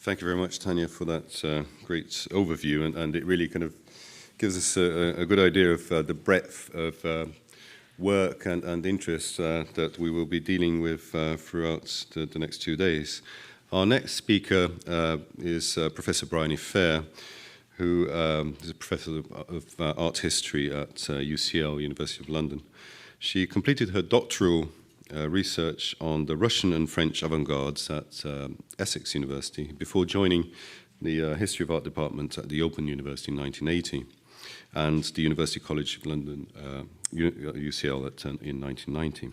Thank you very much, Tanya, for that great overview, and it really kind of gives us a good idea of the breadth of work and interest that we will be dealing with throughout the next 2 days. Our next speaker is Professor Briony, who is a professor of art history at UCL, University of London. She completed her doctoral research on the Russian and French avant-gardes at Essex University before joining the History of Art department at the Open University in 1980 and the University College of London, UCL, in 1990.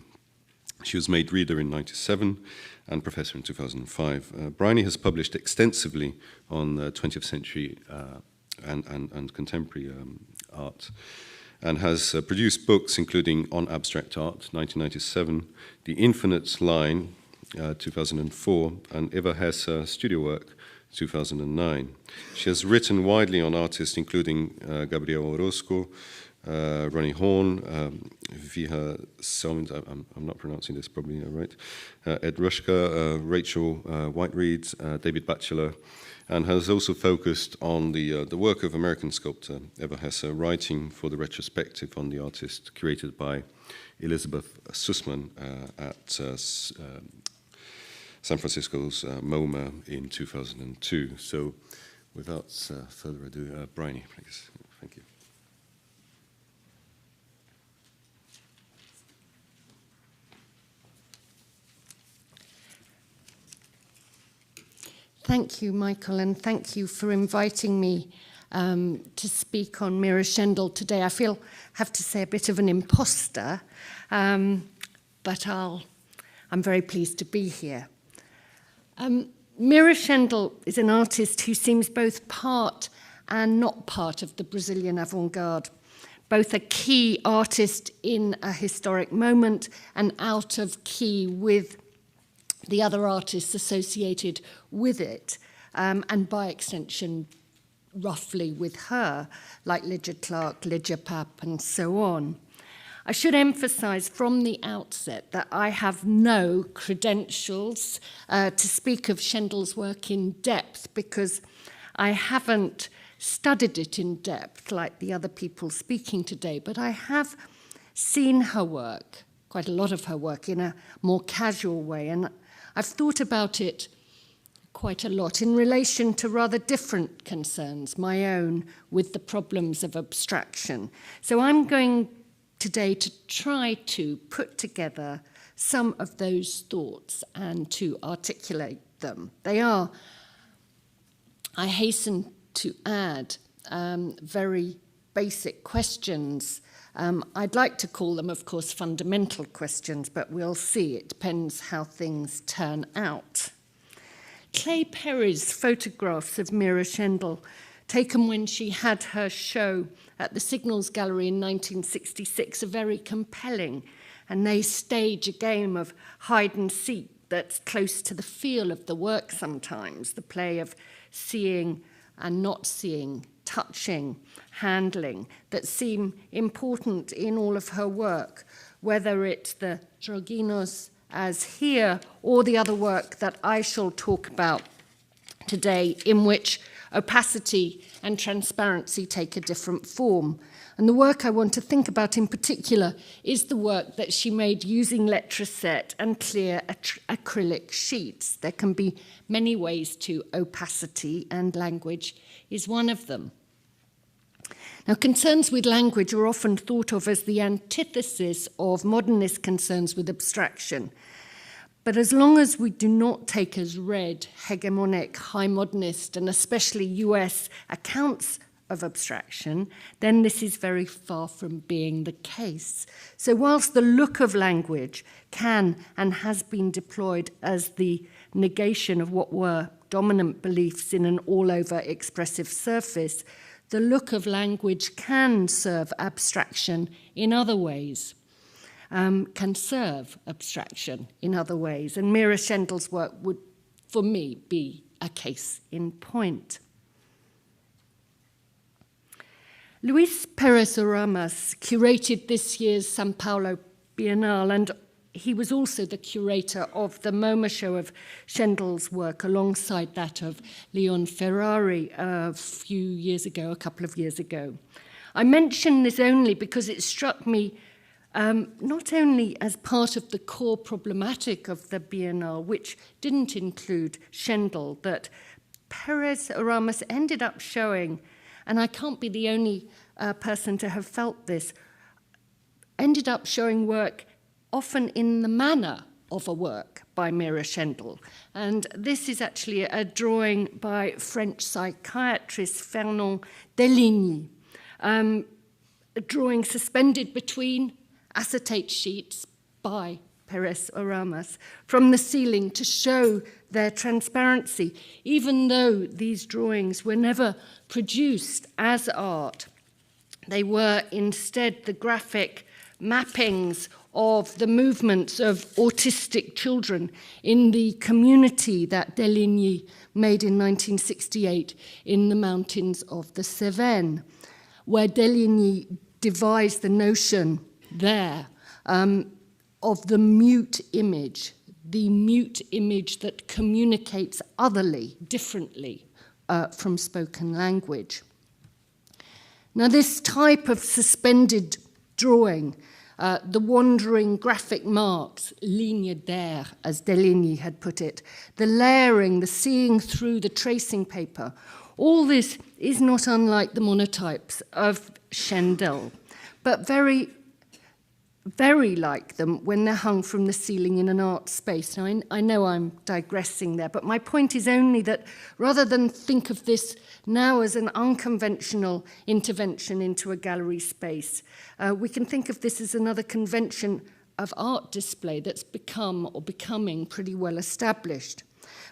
She was made reader in 1997 and professor in 2005. Briony has published extensively on 20th century and contemporary art, and has produced books including On Abstract Art, 1997, The Infinite Line, 2004, and Eva Hesse Studio Work, 2009. She has written widely on artists including Gabriel Orozco, Ronnie Horn, Viha Selmins, I'm not pronouncing this probably right, Ed Rushka, Rachel Whiteread, David Batchelor, and has also focused on the work of American sculptor Eva Hesse, writing for the retrospective on the artist curated by Elizabeth Sussman at San Francisco's MoMA in 2002. So without further ado, Briony, please. Thank you. Thank you, Michael, and thank you for inviting me to speak on Mira Schendel today. I have to say, a bit of an imposter, but I'm very pleased to be here. Mira Schendel is an artist who seems both part and not part of the Brazilian avant-garde, both a key artist in a historic moment and out of key with the other artists associated with it, and by extension, roughly with her, like Lydia Clark, Lydia Papp, and so on. I should emphasize from the outset that I have no credentials to speak of Schendel's work in depth, because I haven't studied it in depth like the other people speaking today, but I have seen her work, quite a lot of her work, in a more casual way, and I've thought about it quite a lot in relation to rather different concerns, my own, with the problems of abstraction. So I'm going today to try to put together some of those thoughts and to articulate them. They are, I hasten to add, very basic questions. I'd like to call them, of course, fundamental questions, but we'll see. It depends how things turn out. Clay Perry's photographs of Mira Schendel, taken when she had her show at the Signals Gallery in 1966, are very compelling, and they stage a game of hide and seek that's close to the feel of the work sometimes, the play of seeing and not seeing, touching, handling, that seem important in all of her work, whether it's the Droginos as here or the other work that I shall talk about today, in which opacity and transparency take a different form. And the work I want to think about in particular is the work that she made using letraset and clear acrylic sheets. There can be many ways to opacity, and language is one of them. Now, concerns with language are often thought of as the antithesis of modernist concerns with abstraction. But as long as we do not take as read hegemonic, high modernist, and especially US accounts of abstraction, then this is very far from being the case. So whilst the look of language can and has been deployed as the negation of what were dominant beliefs in an all-over expressive surface, the look of language can serve abstraction in other ways, can serve abstraction in other ways. And Mira Schendel's work would, for me, be a case in point. Luis Perez Oramas curated this year's São Paulo Biennale, and he was also the curator of the MoMA show of Schendel's work alongside that of Leon Ferrari a couple of years ago. I mention this only because it struck me not only as part of the core problematic of the Biennale, which didn't include Schendel, that Pérez Oramas ended up showing, and I can't be the only person to have felt this, ended up showing work often in the manner of a work by Mira Schendel. And this is actually a drawing by French psychiatrist Fernand Deligny, a drawing suspended between acetate sheets by Pérez Oramas from the ceiling to show their transparency, even though these drawings were never produced as art. They were instead the graphic mappings of the movements of autistic children in the community that Deligny made in 1968 in the mountains of the Cévennes, where Deligny devised the notion there of the mute image that communicates otherly, differently from spoken language. Now, this type of suspended drawing, the wandering graphic marks, ligne d'air, as Deligny had put it, the layering, the seeing through the tracing paper, all this is not unlike the monotypes of Schendel, but very, very like them when they're hung from the ceiling in an art space. Now, I know I'm digressing there, but my point is only that rather than think of this now as an unconventional intervention into a gallery space, we can think of this as another convention of art display that's become or becoming pretty well established.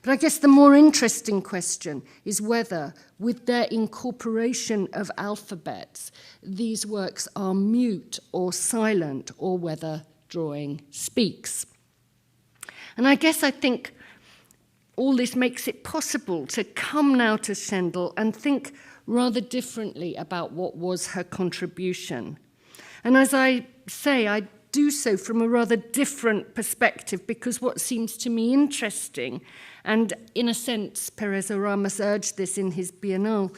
But I guess the more interesting question is whether, with their incorporation of alphabets, these works are mute or silent, or whether drawing speaks. And I guess I think all this makes it possible to come now to Schendel and think rather differently about what was her contribution. And as I say, I do so from a rather different perspective, because what seems to me interesting, and in a sense Pérez Oramas urged this in his Biennale,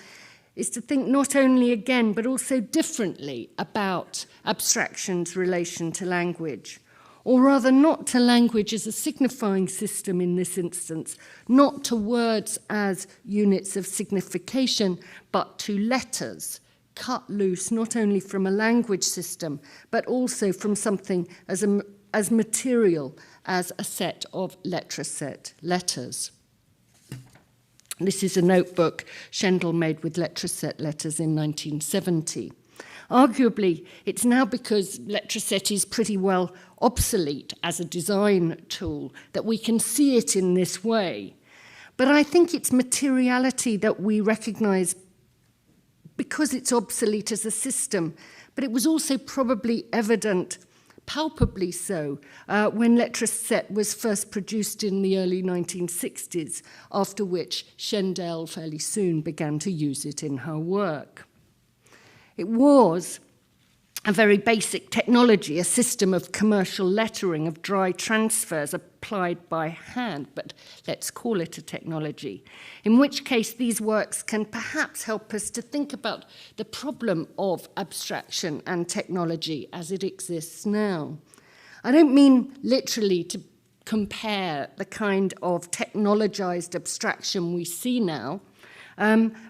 is to think not only again but also differently about abstraction's relation to language, or rather not to language as a signifying system in this instance, not to words as units of signification, but to letters, cut loose not only from a language system, but also from something as material as a set of letter-set letters. This is a notebook Schendel made with letter-set letters in 1970. Arguably, it's now because letter-set is pretty well obsolete as a design tool that we can see it in this way. But I think it's materiality that we recognize because it's obsolete as a system, but it was also probably evident, palpably so, when letter-set was first produced in the early 1960s, after which Schendel fairly soon began to use it in her work. It was a very basic technology, a system of commercial lettering, of dry transfers applied by hand, but let's call it a technology, in which case these works can perhaps help us to think about the problem of abstraction and technology as it exists now. I don't mean literally to compare the kind of technologized abstraction we see now,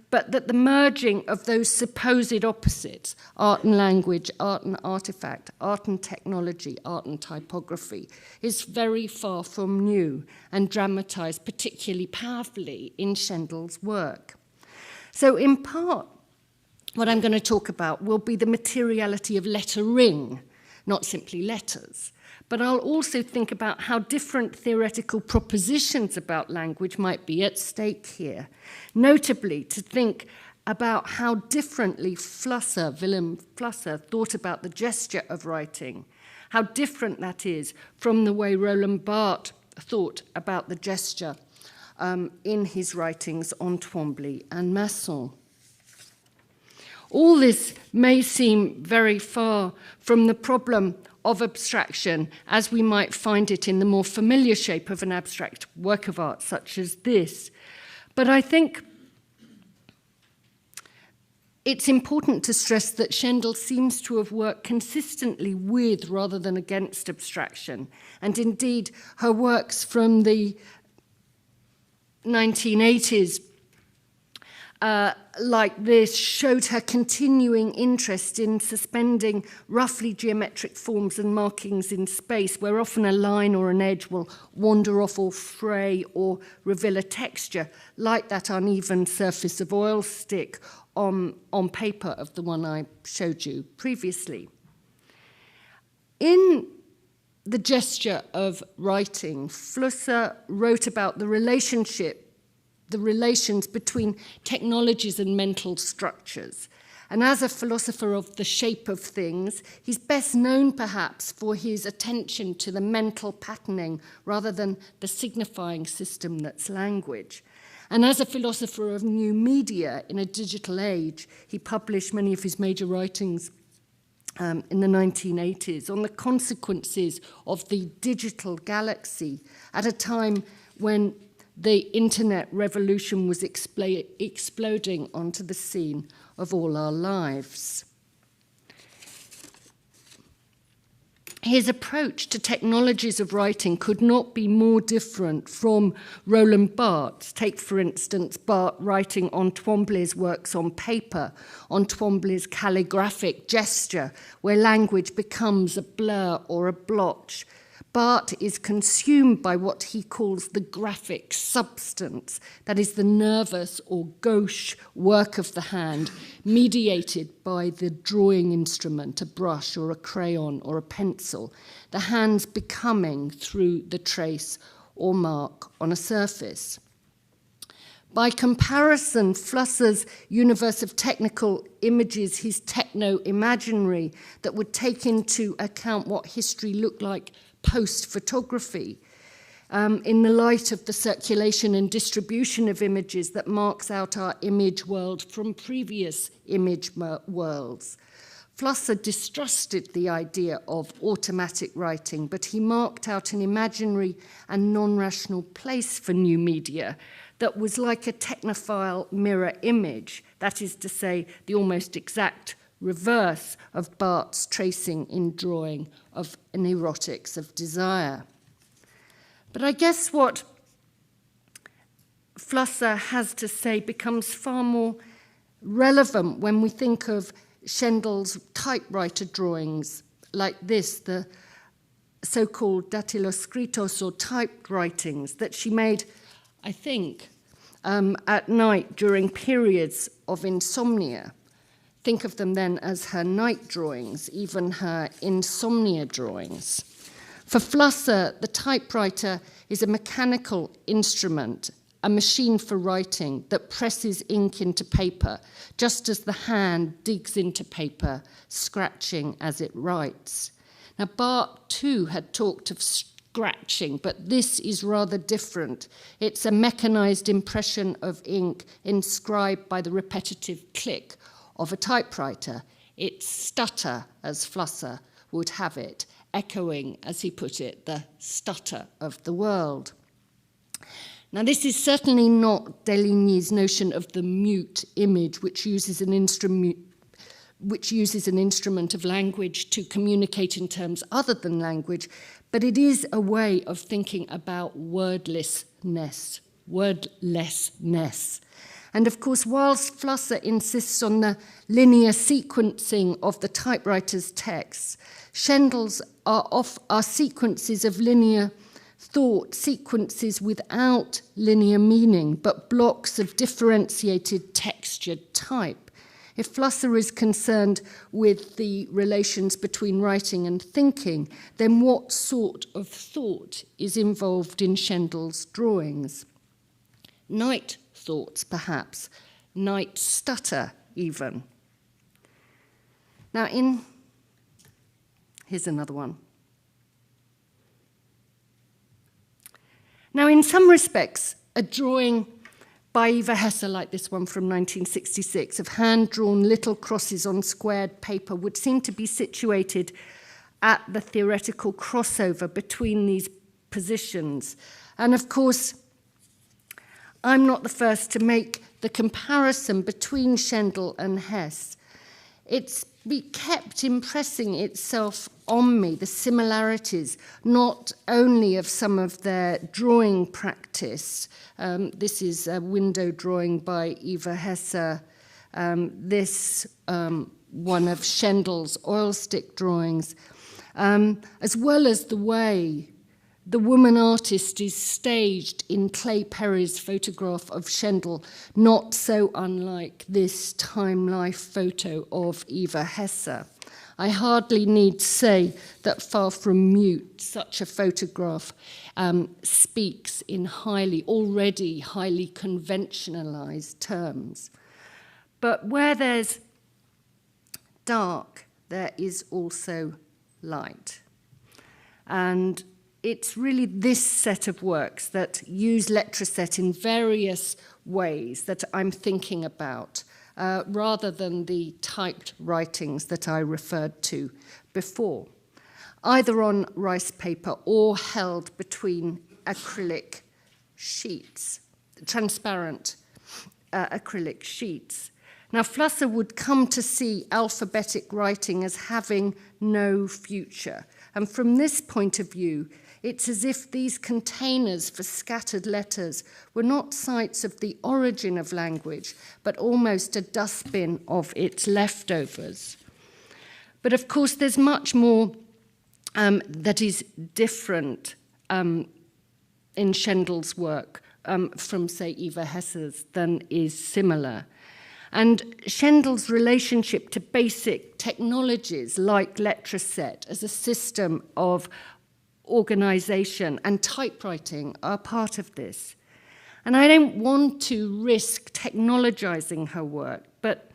but that the merging of those supposed opposites, art and language, art and artifact, art and technology, art and typography, is very far from new and dramatized particularly powerfully in Schendel's work. So in part, what I'm going to talk about will be the materiality of lettering, not simply letters. But I'll also think about how different theoretical propositions about language might be at stake here. Notably, to think about how differently Willem Flusser thought about the gesture of writing, how different that is from the way Roland Barthes thought about the gesture in his writings on Twombly and Masson. All this may seem very far from the problem of abstraction as we might find it in the more familiar shape of an abstract work of art such as this. But I think it's important to stress that Schendel seems to have worked consistently with rather than against abstraction. And indeed, her works from the 1980s like this showed her continuing interest in suspending roughly geometric forms and markings in space, where often a line or an edge will wander off or fray or reveal a texture, like that uneven surface of oil stick on paper of the one I showed you previously. In The Gesture of Writing, Flusser wrote about the relations between technologies and mental structures. And as a philosopher of the shape of things, he's best known perhaps for his attention to the mental patterning rather than the signifying system that's language. And as a philosopher of new media in a digital age, he published many of his major writings in the 1980s on the consequences of the digital galaxy at a time when the internet revolution was exploding onto the scene of all our lives. His approach to technologies of writing could not be more different from Roland Barthes. Take, for instance, Barthes writing on Twombley's works on paper, on Twombley's calligraphic gesture, where language becomes a blur or a blotch. Barthes is consumed by what he calls the graphic substance, that is the nervous or gauche work of the hand, mediated by the drawing instrument, a brush or a crayon or a pencil, the hands becoming through the trace or mark on a surface. By comparison, Flusser's universe of technical images, his techno-imaginary that would take into account what history looked like post-photography, in the light of the circulation and distribution of images that marks out our image world from previous image worlds. Flusser distrusted the idea of automatic writing, but he marked out an imaginary and non-rational place for new media that was like a technophile mirror image, that is to say, the almost exact reverse of Barthes' tracing in drawing of an erotics of desire. But I guess what Flusser has to say becomes far more relevant when we think of Schendel's typewriter drawings like this, the so-called datiloscritos or typed writings that she made, I think, at night during periods of insomnia. Think of them then as her night drawings, even her insomnia drawings. For Flusser, the typewriter is a mechanical instrument, a machine for writing that presses ink into paper, just as the hand digs into paper, scratching as it writes. Now, Barthes, too, had talked of scratching, but this is rather different. It's a mechanized impression of ink inscribed by the repetitive click of a typewriter. It's stutter, as Flusser would have it, echoing, as he put it, the stutter of the world. Now, this is certainly not Deligny's notion of the mute image, which uses an instrument of language to communicate in terms other than language, but it is a way of thinking about wordlessness. And of course, whilst Flusser insists on the linear sequencing of the typewriter's texts, Schendel's are sequences of linear thought, sequences without linear meaning, but blocks of differentiated textured type. If Flusser is concerned with the relations between writing and thinking, then what sort of thought is involved in Schendel's drawings? Night thoughts, perhaps, night stutter, even. Now, here's another one. Now, in some respects, a drawing by Eva Hesse, like this one from 1966, of hand-drawn little crosses on squared paper would seem to be situated at the theoretical crossover between these positions. And of course, I'm not the first to make the comparison between Schendel and Hess. It's kept impressing itself on me, the similarities, not only of some of their drawing practice. This is a window drawing by Eva Hesse. This one of Schendel's oil stick drawings, as well as the way the woman artist is staged in Clay Perry's photograph of Schendel, not so unlike this time-life photo of Eva Hesse. I hardly need say that far from mute, such a photograph speaks in already highly conventionalized terms. But where there's dark, there is also light. And it's really this set of works that use letraset in various ways that I'm thinking about, rather than the typed writings that I referred to before, either on rice paper or held between acrylic sheets, transparent acrylic sheets. Now, Flusser would come to see alphabetic writing as having no future. And from this point of view, it's as if these containers for scattered letters were not sites of the origin of language, but almost a dustbin of its leftovers. But of course, there's much more that is different in Schendel's work from, say, Eva Hesse's than is similar. And Schendel's relationship to basic technologies like letraset as a system of organization and typewriting are part of this. And I don't want to risk technologizing her work, but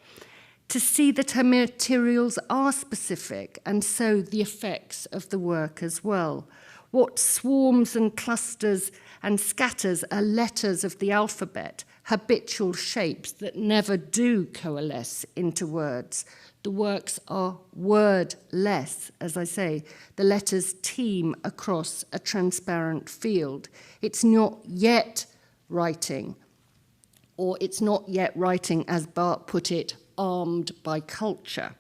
to see that her materials are specific, and so the effects of the work as well. What swarms and clusters and scatters are letters of the alphabet, habitual shapes that never do coalesce into words. The works are wordless, as I say. The letters teem across a transparent field. It's not yet writing, or it's not yet writing, as Barth put it, armed by culture.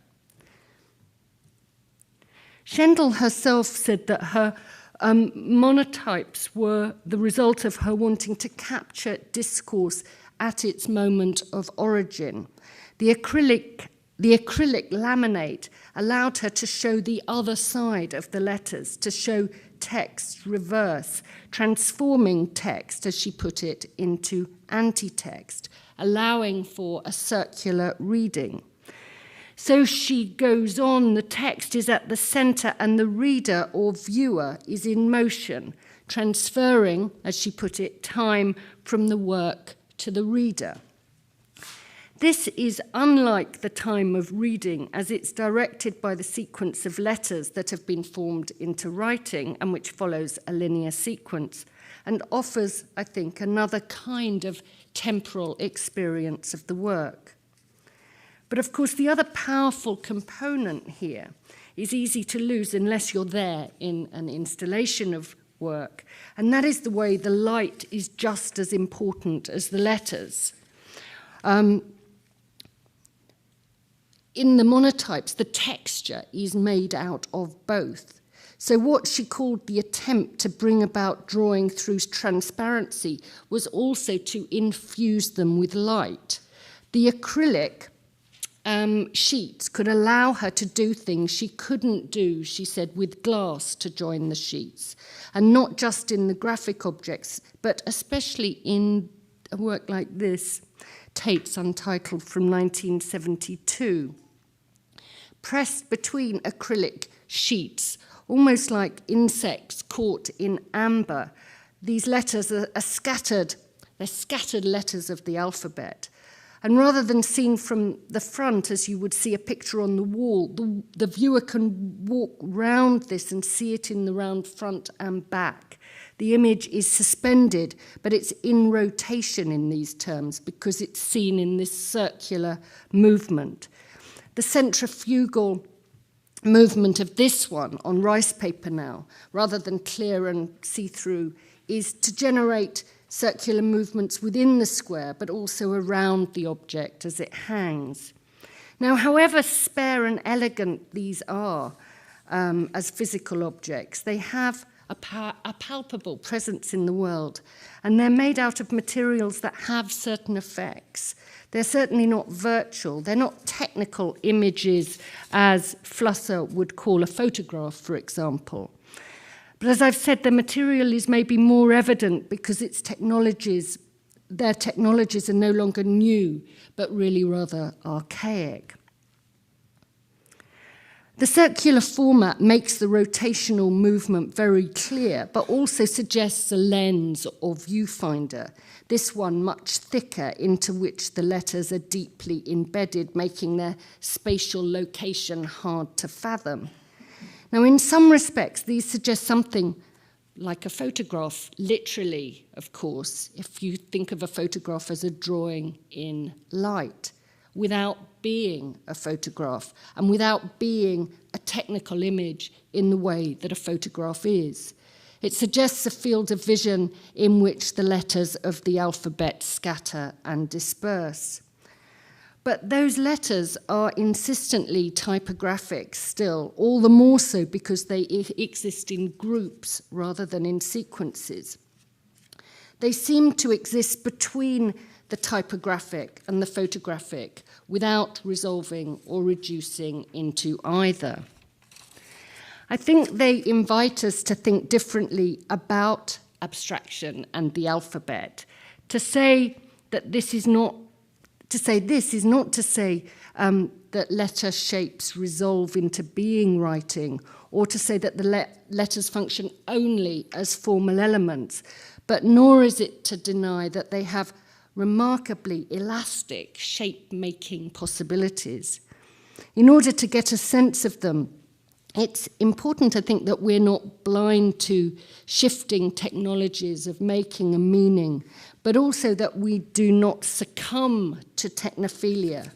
Schendel herself said that her monotypes were the result of her wanting to capture discourse at its moment of origin. The acrylic laminate allowed her to show the other side of the letters, to show text reverse, transforming text, as she put it, into anti-text, allowing for a circular reading. So she goes on, the text is at the center and the reader or viewer is in motion, transferring, as she put it, time from the work to the reader. This is unlike the time of reading, as it's directed by the sequence of letters that have been formed into writing and which follows a linear sequence, and offers, I think, another kind of temporal experience of the work. But of course, the other powerful component here is easy to lose unless you're there in an installation of work, and that is the way the light is just as important as the letters. In the monotypes, the texture is made out of both. So what she called the attempt to bring about drawing through transparency was also to infuse them with light. The acrylic sheets could allow her to do things she couldn't do, she said, with glass to join the sheets, and not just in the graphic objects, but especially in a work like this, Tate's Untitled from 1972. Pressed between acrylic sheets, almost like insects caught in amber, these letters are scattered. They're scattered letters of the alphabet. And rather than seen from the front, as you would see a picture on the wall, the viewer can walk round this and see it in the round front and back. The image is suspended, but it's in rotation in these terms because it's seen in this circular movement. The centrifugal movement of this one on rice paper now, rather than clear and see-through, is to generate circular movements within the square, but also around the object as it hangs. Now, however spare and elegant these are as physical objects, they have a palpable presence in the world, and they're made out of materials that have certain effects. They're certainly not virtual. They're not technical images, as Flusser would call a photograph, for example. But as I've said, the material is maybe more evident because their technologies are no longer new, but really rather archaic. The circular format makes the rotational movement very clear, but also suggests a lens or viewfinder, this one much thicker, into which the letters are deeply embedded, making their spatial location hard to fathom. Now, in some respects, these suggest something like a photograph, literally, of course, if you think of a photograph as a drawing in light, without being a photograph and without being a technical image in the way that a photograph is. It suggests a field of vision in which the letters of the alphabet scatter and disperse. But those letters are insistently typographic still, all the more so because they exist in groups rather than in sequences. They seem to exist between the typographic and the photographic without resolving or reducing into either. I think they invite us to think differently about abstraction and the alphabet. To say this is not to say that letter shapes resolve into being writing, or to say that the letters function only as formal elements, but nor is it to deny that they have remarkably elastic shape-making possibilities. In order to get a sense of them, it's important, I think, that we're not blind to shifting technologies of making a meaning, but also that we do not succumb to technophilia.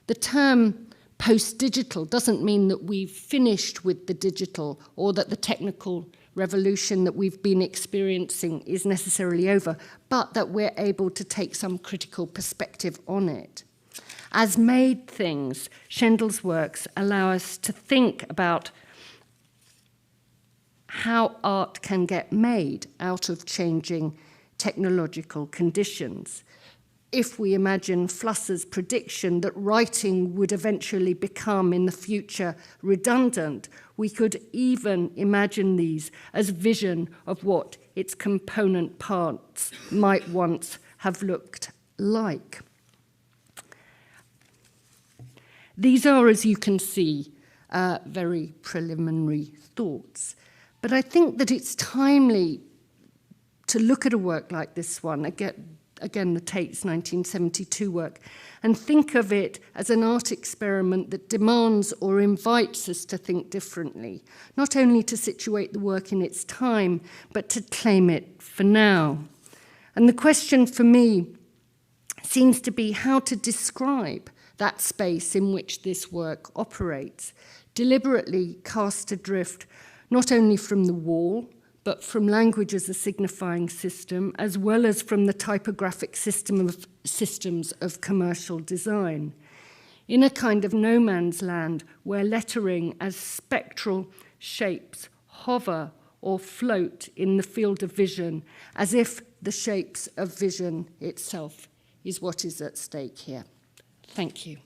The term post-digital doesn't mean that we've finished with the digital or that the technical revolution that we've been experiencing is necessarily over, but that we're able to take some critical perspective on it. As made things, Schendel's works allow us to think about how art can get made out of changing technological conditions. If we imagine Flusser's prediction that writing would eventually become in the future redundant, we could even imagine these as vision of what its component parts might once have looked like. These are, as you can see, very preliminary thoughts. But I think that it's timely to look at a work like this one, again the Tate's 1972 work, and think of it as an art experiment that demands or invites us to think differently, not only to situate the work in its time, but to claim it for now. And the question for me seems to be how to describe that space in which this work operates, deliberately cast adrift not only from the wall, but from language as a signifying system, as well as from the typographic systems of commercial design, in a kind of no man's land where lettering as spectral shapes hover or float in the field of vision, as if the shapes of vision itself is what is at stake here. Thank you.